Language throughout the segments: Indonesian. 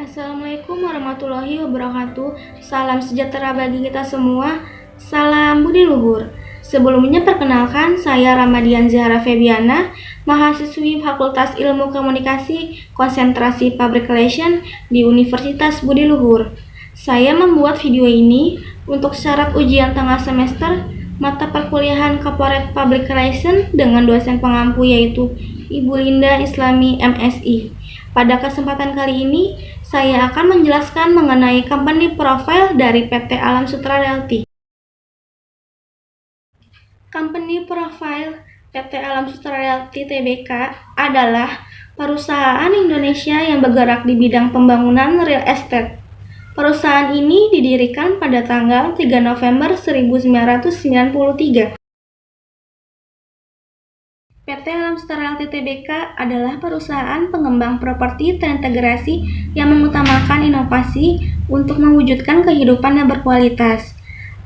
Assalamualaikum warahmatullahi wabarakatuh. Salam sejahtera bagi kita semua. Salam budi luhur. Sebelumnya perkenalkan, saya Ramadian Zahra Febiana, mahasiswi Fakultas Ilmu Komunikasi Konsentrasi Public Relation di Universitas Budi Luhur. Saya membuat video ini untuk syarat ujian tengah semester mata perkuliahan Corporate Public Relation dengan dosen pengampu yaitu Ibu Linda Islami MSI. Pada kesempatan kali ini, saya akan menjelaskan mengenai company profile dari PT Alam Sutera Realty. Company profile PT Alam Sutera Realty Tbk adalah perusahaan Indonesia yang bergerak di bidang pembangunan real estate. Perusahaan ini didirikan pada tanggal 3 November 1993. PT Alam Sutera Realty Tbk adalah perusahaan pengembang properti terintegrasi yang mengutamakan inovasi untuk mewujudkan kehidupan yang berkualitas,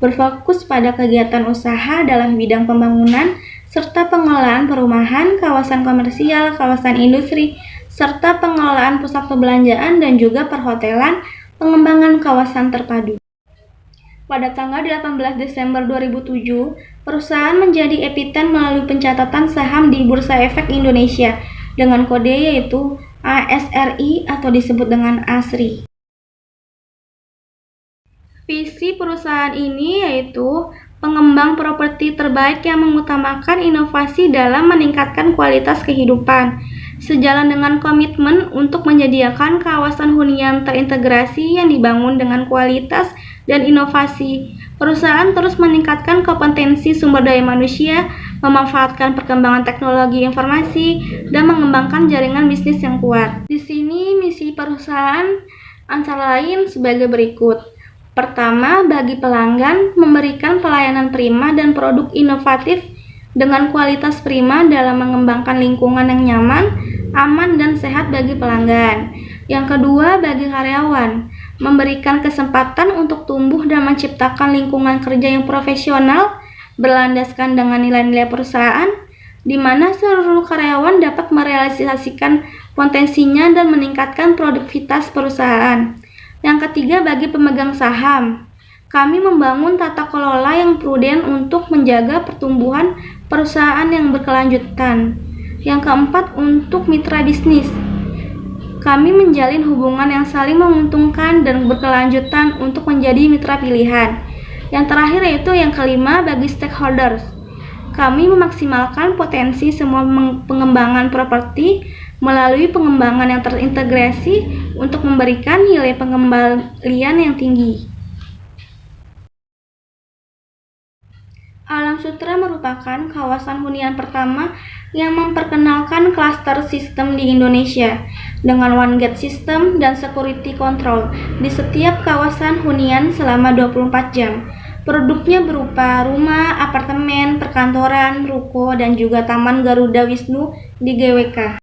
berfokus pada kegiatan usaha dalam bidang pembangunan serta pengelolaan perumahan, kawasan komersial, kawasan industri, serta pengelolaan pusat perbelanjaan dan juga perhotelan, pengembangan kawasan terpadu. Pada tanggal 18 Desember 2007, perusahaan menjadi emiten melalui pencatatan saham di Bursa Efek Indonesia dengan kode yaitu ASRI atau disebut dengan ASRI. Visi perusahaan ini yaitu pengembang properti terbaik yang mengutamakan inovasi dalam meningkatkan kualitas kehidupan, sejalan dengan komitmen untuk menyediakan kawasan hunian terintegrasi yang dibangun dengan kualitas dan inovasi. Perusahaan terus meningkatkan kompetensi sumber daya manusia, memanfaatkan perkembangan teknologi informasi, dan mengembangkan jaringan bisnis yang kuat. Di sini misi perusahaan antara lain sebagai berikut. Pertama, bagi pelanggan, memberikan pelayanan prima dan produk inovatif dengan kualitas prima dalam mengembangkan lingkungan yang nyaman, aman, dan sehat bagi pelanggan. Yang kedua, bagi karyawan, memberikan kesempatan untuk tumbuh dan menciptakan lingkungan kerja yang profesional, berlandaskan dengan nilai-nilai perusahaan, di mana seluruh karyawan dapat merealisasikan potensinya dan meningkatkan produktivitas perusahaan. Yang ketiga, bagi pemegang saham, kami membangun tata kelola yang prudent untuk menjaga pertumbuhan perusahaan yang berkelanjutan. Yang keempat, untuk mitra bisnis, kami menjalin hubungan yang saling menguntungkan dan berkelanjutan untuk menjadi mitra pilihan. Yang terakhir yaitu yang kelima, bagi stakeholders, kami memaksimalkan potensi semua pengembangan properti melalui pengembangan yang terintegrasi untuk memberikan nilai pengembalian yang tinggi. Alam Sutera merupakan kawasan hunian pertama yang memperkenalkan klaster sistem di Indonesia dengan one gate system dan security control di setiap kawasan hunian selama 24 jam. Produknya berupa rumah, apartemen, perkantoran, ruko, dan juga Taman Garuda Wisnu di GWK.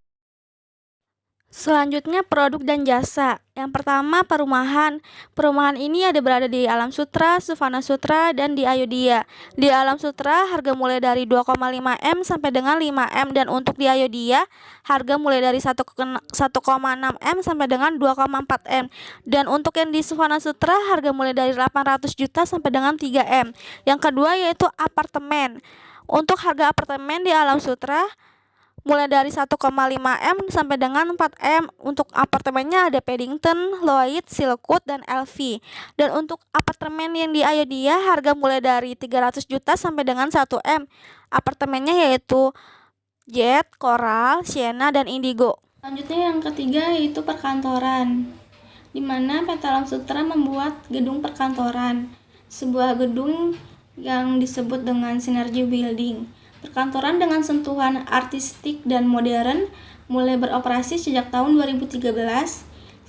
Selanjutnya produk dan jasa. Yang pertama perumahan. Perumahan ini berada di Alam Sutera, Savana Sutera, dan di Ayodhya. Di Alam Sutera harga mulai dari 2,5 M sampai dengan 5 M, dan untuk di Ayodhya harga mulai dari 1,6 M sampai dengan 2,4 M. Dan untuk yang di Savana Sutera harga mulai dari 800 juta sampai dengan 3 M. Yang kedua yaitu apartemen. Untuk harga apartemen di Alam Sutera mulai dari 1,5 M sampai dengan 4 M. Untuk apartemennya ada Paddington, Lloyd, Silkwood, dan LV. Dan untuk apartemen yang di Ayodhya harga mulai dari 300 juta sampai dengan 1 M. Apartemennya yaitu Jet, Coral, Sienna, dan Indigo. Selanjutnya yang ketiga yaitu perkantoran, di mana PT Alam Sutera membuat gedung perkantoran, sebuah gedung yang disebut dengan Synergy Building. Perkantoran dengan sentuhan artistik dan modern mulai beroperasi sejak tahun 2013.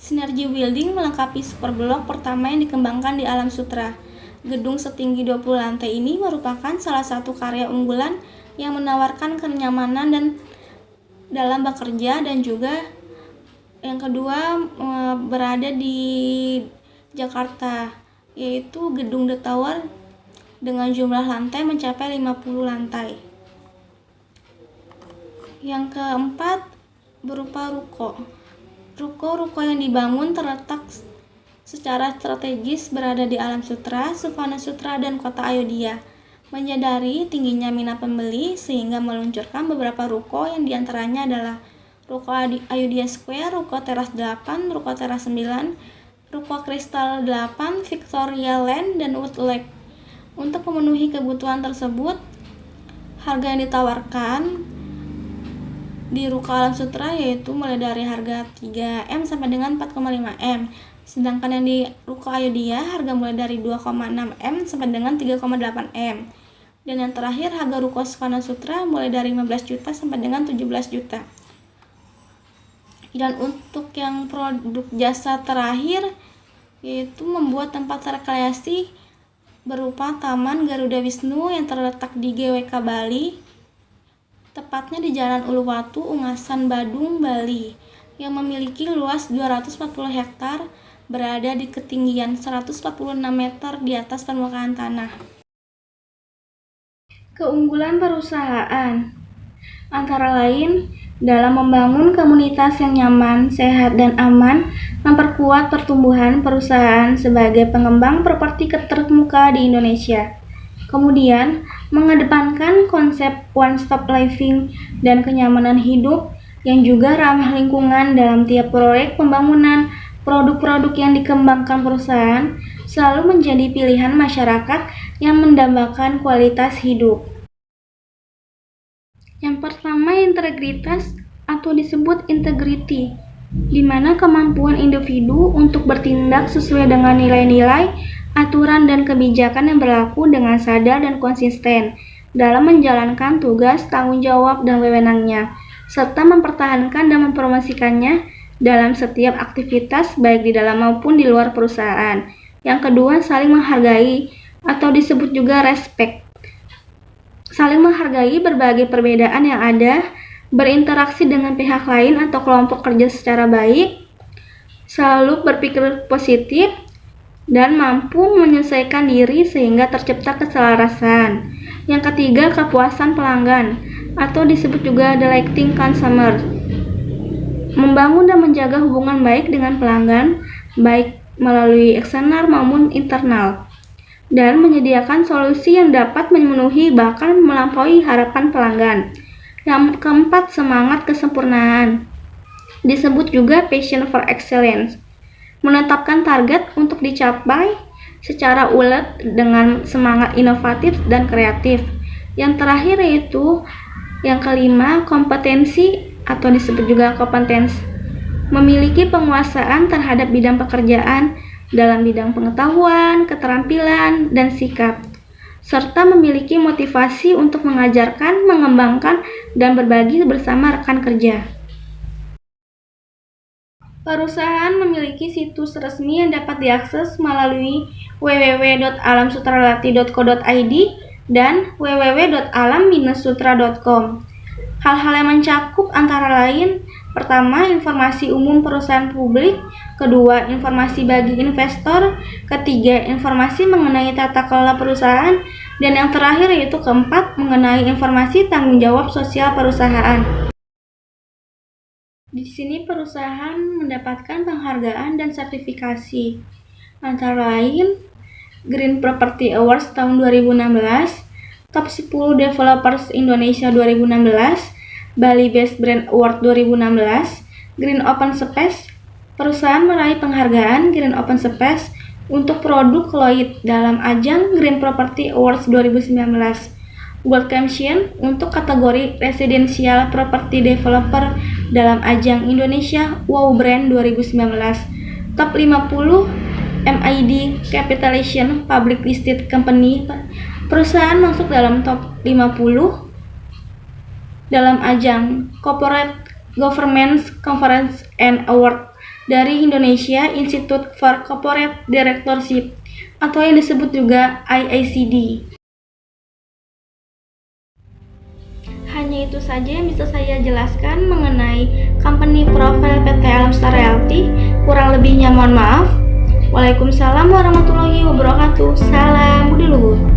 Synergy Building melengkapi superblok pertama yang dikembangkan di Alam Sutera. Gedung setinggi 20 lantai ini merupakan salah satu karya unggulan yang menawarkan kenyamanan dan dalam bekerja, dan juga yang kedua berada di Jakarta, yaitu gedung The Tower dengan jumlah lantai mencapai 50 lantai. Yang keempat berupa ruko. Ruko-ruko yang dibangun terletak secara strategis berada di Alam Sutera, Suvana Sutera, dan kota Ayodhya. Menyadari tingginya minat pembeli sehingga meluncurkan beberapa ruko yang diantaranya adalah Ruko Ayodhya Square, Ruko Teras 8, Ruko Teras 9, Ruko Kristal 8, Victoria Land, dan Woodlake. Untuk memenuhi kebutuhan tersebut, harga yang ditawarkan di Ruko Alam Sutera yaitu mulai dari harga 3M sampai dengan 4,5M. Sedangkan yang di Ruko Ayodhya harga mulai dari 2,6M sampai dengan 3,8M. Dan yang terakhir harga Ruko Suvana Sutera mulai dari 15 juta sampai dengan 17 juta. Dan untuk yang produk jasa terakhir yaitu membuat tempat rekreasi berupa Taman Garuda Wisnu yang terletak di GWK Bali, tepatnya di Jalan Uluwatu, Ungasan, Badung, Bali, yang memiliki luas 240 hektar berada di ketinggian 146 meter di atas permukaan tanah. Keunggulan perusahaan antara lain dalam membangun komunitas yang nyaman, sehat, dan aman, memperkuat pertumbuhan perusahaan sebagai pengembang properti terkemuka di Indonesia. Kemudian, mengedepankan konsep one-stop living dan kenyamanan hidup yang juga ramah lingkungan dalam tiap proyek pembangunan. Produk-produk yang dikembangkan perusahaan selalu menjadi pilihan masyarakat yang mendambakan kualitas hidup. Yang pertama, integritas atau disebut integrity, di mana kemampuan individu untuk bertindak sesuai dengan nilai-nilai, aturan, dan kebijakan yang berlaku dengan sadar dan konsisten dalam menjalankan tugas, tanggung jawab, dan wewenangnya, serta mempertahankan dan mempromosikannya dalam setiap aktivitas baik di dalam maupun di luar perusahaan. Yang kedua, saling menghargai atau disebut juga respect. Saling menghargai berbagai perbedaan yang ada, berinteraksi dengan pihak lain atau kelompok kerja secara baik, selalu berpikir positif, dan mampu menyesuaikan diri sehingga tercipta keselarasan. Yang ketiga, kepuasan pelanggan atau disebut juga delighting consumer. Membangun dan menjaga hubungan baik dengan pelanggan, baik melalui eksternal maupun internal, dan menyediakan solusi yang dapat memenuhi bahkan melampaui harapan pelanggan. Yang keempat, semangat kesempurnaan. Disebut juga passion for excellence. Menetapkan target untuk dicapai secara ulet dengan semangat inovatif dan kreatif. Yang terakhir yaitu yang kelima, kompetensi atau disebut juga kompetensi. Memiliki penguasaan terhadap bidang pekerjaan dalam bidang pengetahuan, keterampilan, dan sikap, serta memiliki motivasi untuk mengajarkan, mengembangkan, dan berbagi bersama rekan kerja. Perusahaan memiliki situs resmi yang dapat diakses melalui www.alamsutralati.co.id dan www.alam-sutra.com. Hal-hal yang mencakup antara lain: pertama, informasi umum perusahaan publik; kedua, informasi bagi investor; ketiga, informasi mengenai tata kelola perusahaan; dan yang terakhir yaitu keempat, mengenai informasi tanggung jawab sosial perusahaan. Di sini perusahaan mendapatkan penghargaan dan sertifikasi, antara lain Green Property Awards tahun 2016, Top 10 Developers Indonesia 2016, Bali Best Brand Award 2016, Green Open Space. Perusahaan meraih penghargaan Green Open Space untuk produk Lloyd dalam ajang Green Property Awards 2019, Gold Champion untuk kategori Residential Property Developer dalam ajang Indonesia Wow Brand 2019, Top 50 MID Capitalization Public Listed Company. Perusahaan masuk dalam top 50 dalam ajang Corporate Governance Conference and Award dari Indonesia Institute for Corporate Directorship atau yang disebut juga IICD. Hanya itu saja yang bisa saya jelaskan mengenai company profile PT Alam Sutera Realty. Kurang lebihnya mohon maaf. Waalaikumsalam warahmatullahi wabarakatuh. Salam budi luhur.